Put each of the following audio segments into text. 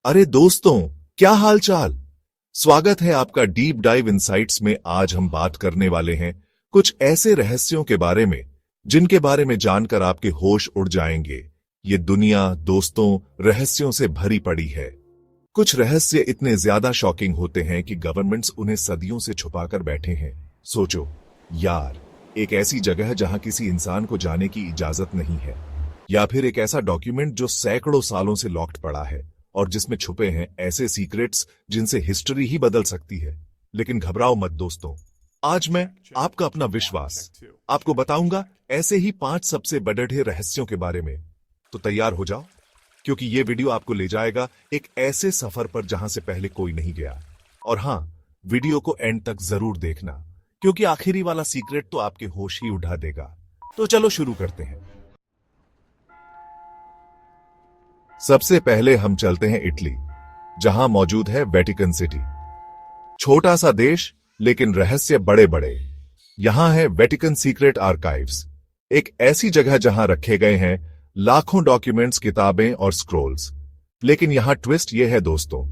अरे दोस्तों, क्या हाल चाल। स्वागत है आपका डीप डाइव इनसाइट्स में। आज हम बात करने वाले हैं कुछ ऐसे रहस्यों के बारे में जिनके बारे में जानकर आपके होश उड़ जाएंगे। ये दुनिया दोस्तों रहस्यों से भरी पड़ी है। कुछ रहस्य इतने ज्यादा शॉकिंग होते हैं कि गवर्नमेंट्स उन्हें सदियों से छुपाकर बैठे हैं। सोचो यार, एक ऐसी जगह जहां किसी इंसान को जाने की इजाजत नहीं है, या फिर एक ऐसा डॉक्यूमेंट जो सैकड़ों सालों से लॉक्ड पड़ा है और जिसमें छुपे हैं ऐसे सीक्रेट्स जिनसे हिस्ट्री ही बदल सकती है। लेकिन घबराओ मत दोस्तों, आज मैं आपका अपना विश्वास आपको बताऊंगा ऐसे ही 5 सबसे बड़े रहस्यों के बारे में। तो तैयार हो जाओ, क्योंकि ये वीडियो आपको ले जाएगा एक ऐसे सफर पर जहां से पहले कोई नहीं गया। और हां, वीडियो को एंड तक जरूर देखना, क्योंकि आखिरी वाला सीक्रेट तो आपके होश ही उड़ा देगा। तो चलो शुरू करते हैं। सबसे पहले हम चलते हैं इटली, जहां मौजूद है वेटिकन सिटी। छोटा सा देश लेकिन रहस्य बड़े बड़े। यहां है वेटिकन सीक्रेट आर्काइव्स, एक ऐसी जगह जहां रखे गए हैं लाखों डॉक्यूमेंट्स, किताबें और स्क्रोल्स। लेकिन यहां ट्विस्ट यह है दोस्तों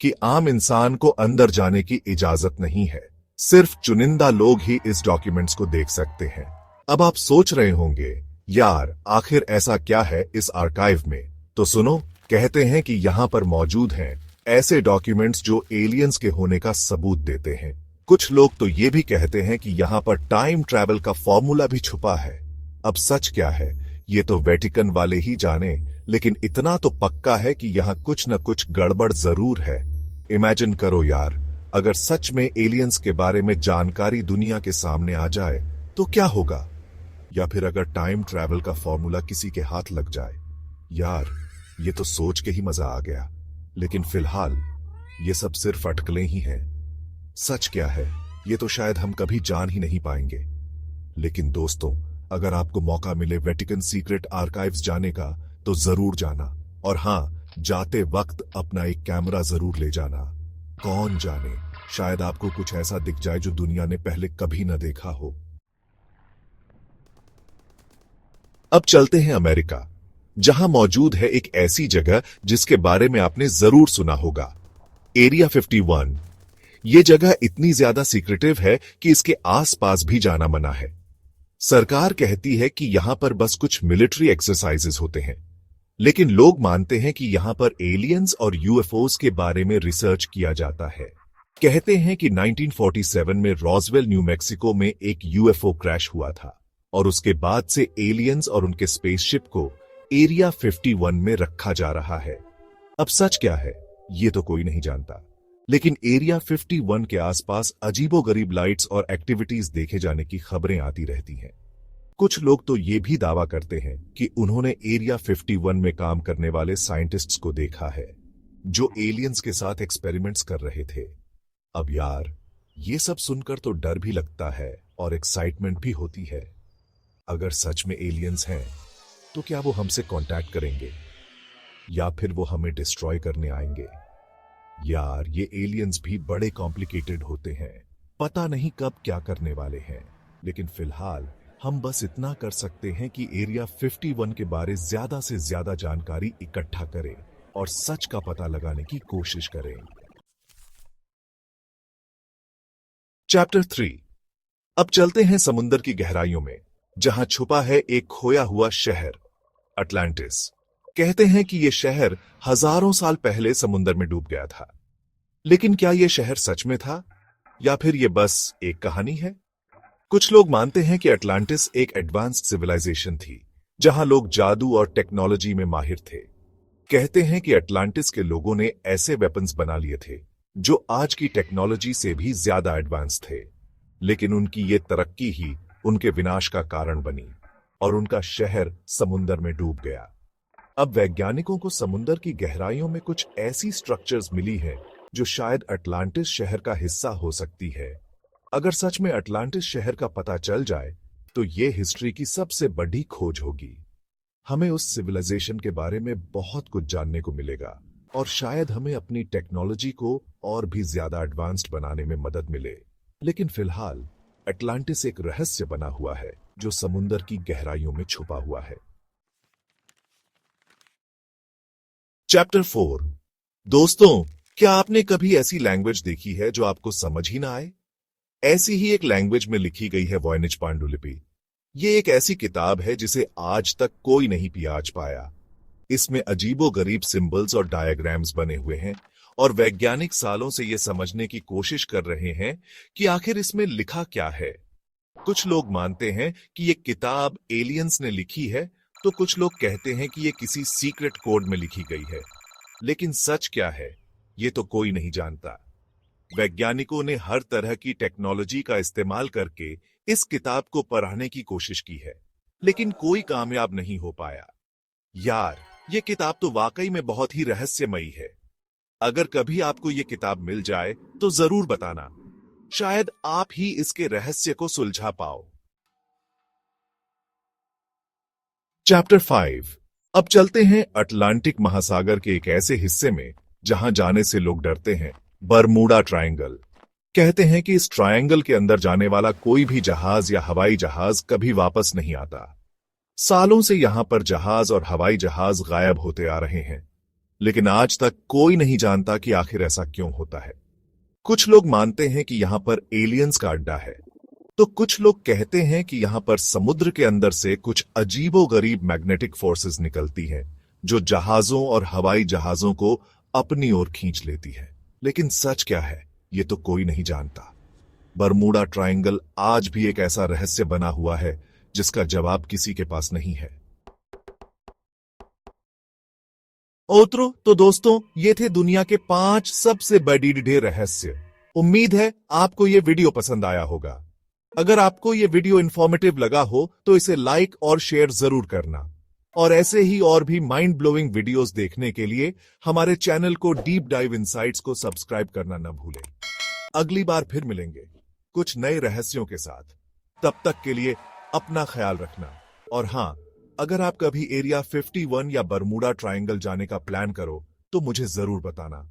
कि आम इंसान को अंदर जाने की इजाजत नहीं है। सिर्फ चुनिंदा लोग ही इस डॉक्यूमेंट्स को देख सकते हैं। अब आप सोच रहे होंगे, यार आखिर ऐसा क्या है इस आर्काइव में? तो सुनो, कहते हैं कि यहां पर मौजूद हैं ऐसे डॉक्यूमेंट्स जो एलियंस के होने का सबूत देते हैं। कुछ लोग तो ये भी कहते हैं कि यहां पर टाइम ट्रैवल का फॉर्मूला भी छुपा है। अब सच क्या है ये तो वेटिकन वाले ही जाने, लेकिन इतना तो पक्का है कि यहां कुछ न कुछ गड़बड़ जरूर है। इमेजिन करो यार, अगर सच में एलियंस के बारे में जानकारी दुनिया के सामने आ जाए तो क्या होगा? या फिर अगर टाइम ट्रैवल का फॉर्मूला किसी के हाथ लग जाए? यार ये तो सोच के ही मजा आ गया। लेकिन फिलहाल ये सब सिर्फ अटकलें ही हैं। सच क्या है ये तो शायद हम कभी जान ही नहीं पाएंगे। लेकिन दोस्तों, अगर आपको मौका मिले वेटिकन सीक्रेट आर्काइव्स जाने का तो जरूर जाना। और हां, जाते वक्त अपना एक कैमरा जरूर ले जाना। कौन जाने, शायद आपको कुछ ऐसा दिख जाए जो दुनिया ने पहले कभी न देखा हो। अब चलते हैं अमेरिका, जहां मौजूद है एक ऐसी जगह जिसके बारे में आपने जरूर सुना होगा, एरिया 51। यह जगह इतनी ज्यादा सीक्रेटिव है कि इसके आसपास भी जाना मना है। सरकार कहती है कि यहां पर बस कुछ मिलिट्री एक्सरसाइजेस होते हैं, लेकिन लोग मानते हैं कि यहां पर एलियंस और यूएफओस के बारे में रिसर्च किया जाता है। कहते हैं कि 1947 में रॉसवेल, न्यू मैक्सिको में एक यूएफओ क्रैश हुआ था और उसके बाद से एलियंस और उनके स्पेसशिप को एरिया 51 में रखा जा रहा है। अब सच क्या है ये तो कोई नहीं जानता, लेकिन एरिया 51 के आसपास अजीबोगरीब लाइट्स और एक्टिविटीज देखे जाने की खबरें आती रहती हैं। कुछ लोग तो ये भी दावा करते हैं कि उन्होंने एरिया 51 में काम करने वाले साइंटिस्ट्स को देखा है जो एलियंस के साथ एक्सपेरिमेंट्स कर रहे थे। अब यार, ये सब सुनकर तो डर भी लगता है और एक्साइटमेंट भी होती है। अगर सच में एलियंस हैं तो क्या वो हमसे कांटेक्ट करेंगे या फिर वो हमें डिस्ट्रॉय करने आएंगे? यार ये एलियंस भी बड़े कॉम्प्लिकेटेड होते हैं, पता नहीं कब क्या करने वाले हैं। लेकिन फिलहाल हम बस इतना कर सकते हैं कि एरिया 51 के बारे ज्यादा से ज्यादा जानकारी इकट्ठा करें और सच का पता लगाने की कोशिश करें। चैप्टर 3। अब चलते हैं समुंदर की गहराइयों में, जहां छुपा है एक खोया हुआ शहर, अटलांटिस। कहते हैं कि यह शहर हजारों साल पहले समुंदर में डूब गया था। लेकिन क्या यह शहर सच में था या फिर यह बस एक कहानी है? कुछ लोग मानते हैं कि अटलांटिस एक एडवांस्ड सिविलाइजेशन थी, जहां लोग जादू और टेक्नोलॉजी में माहिर थे। कहते हैं कि अटलांटिस के लोगों ने ऐसे वेपन्स बना लिए थे जो आज की टेक्नोलॉजी से भी ज्यादा एडवांस थे। लेकिन उनकी ये तरक्की ही उनके विनाश का कारण बनी और उनका शहर समुंदर में डूब गया। अब वैज्ञानिकों को समुंदर की गहराइयों में कुछ ऐसी स्ट्रक्चर्स मिली हैं जो शायद अटलांटिस शहर का हिस्सा हो सकती है। अगर सच में अटलांटिस शहर का पता चल जाए तो यह हिस्ट्री की सबसे बड़ी खोज होगी। हमें उस सिविलाइजेशन के बारे में बहुत कुछ जानने को मिलेगा और शायद हमें अपनी टेक्नोलॉजी को और भी ज्यादा एडवांस्ड बनाने में मदद मिले। लेकिन फिलहाल अटलांटिस एक रहस्य बना हुआ है जो समुंदर की गहराइयों में छुपा हुआ है। चैप्टर 4। दोस्तों, क्या आपने कभी ऐसी लैंग्वेज देखी है जो आपको समझ ही ना आए? ऐसी ही एक लैंग्वेज में लिखी गई है वॉयनिच पांडुलिपि। ये एक ऐसी किताब है जिसे आज तक कोई नहीं पियाज पाया। इसमें अजीबोगरीब सिंबल्स और डायग्राम्स बने हुए हैं और वैज्ञानिक सालों से ये समझने की कोशिश कर रहे हैं कि आखिर इसमें लिखा क्या है। कुछ लोग मानते हैं कि ये किताब एलियंस ने लिखी है, तो कुछ लोग कहते हैं कि ये किसी सीक्रेट कोड में लिखी गई है। लेकिन सच क्या है, ये तो कोई नहीं जानता। वैज्ञानिकों ने हर तरह की टेक्नोलॉजी का इस्तेमाल करके इस किताब को पढ़ने की कोशिश की है, लेकिन कोई कामयाब नहीं हो पाया। यार, ये किताब तो वाकई में बहुत ही रहस्यमयी है। अगर कभी आपको ये किताब मिल जाए तो जरूर बताना, शायद आप ही इसके रहस्य को सुलझा पाओ। चैप्टर 5। अब चलते हैं अटलांटिक महासागर के एक ऐसे हिस्से में जहां जाने से लोग डरते हैं, बरमूडा ट्रायंगल। कहते हैं कि इस ट्रायंगल के अंदर जाने वाला कोई भी जहाज या हवाई जहाज कभी वापस नहीं आता। सालों से यहां पर जहाज और हवाई जहाज गायब होते आ रहे हैं, लेकिन आज तक कोई नहीं जानता कि आखिर ऐसा क्यों होता है। कुछ लोग मानते हैं कि यहां पर एलियंस का अड्डा है, तो कुछ लोग कहते हैं कि यहां पर समुद्र के अंदर से कुछ अजीबोगरीब मैग्नेटिक फोर्सेस निकलती हैं, जो जहाजों और हवाई जहाजों को अपनी ओर खींच लेती है। लेकिन सच क्या है, ये तो कोई नहीं जानता। बरमूडा ट्रायंगल आज भी एक ऐसा रहस्य बना हुआ है जिसका जवाब किसी के पास नहीं है। तो दोस्तों, ये थे दुनिया के 5 सबसे बड़े रहस्य। उम्मीद है आपको ये वीडियो पसंद आया होगा। अगर आपको ये वीडियो इंफॉर्मेटिव लगा हो तो इसे लाइक और शेयर जरूर करना, और ऐसे ही और भी माइंड ब्लोइंग वीडियोस देखने के लिए हमारे चैनल को डीप डाइव इनसाइट्स को सब्सक्राइब करना न भूलें। अगली बार फिर मिलेंगे कुछ नए रहस्यों के साथ। तब तक के लिए अपना ख्याल रखना। और हां, अगर आप कभी एरिया 51 या बरमूडा ट्रायंगल जाने का प्लान करो तो मुझे जरूर बताना।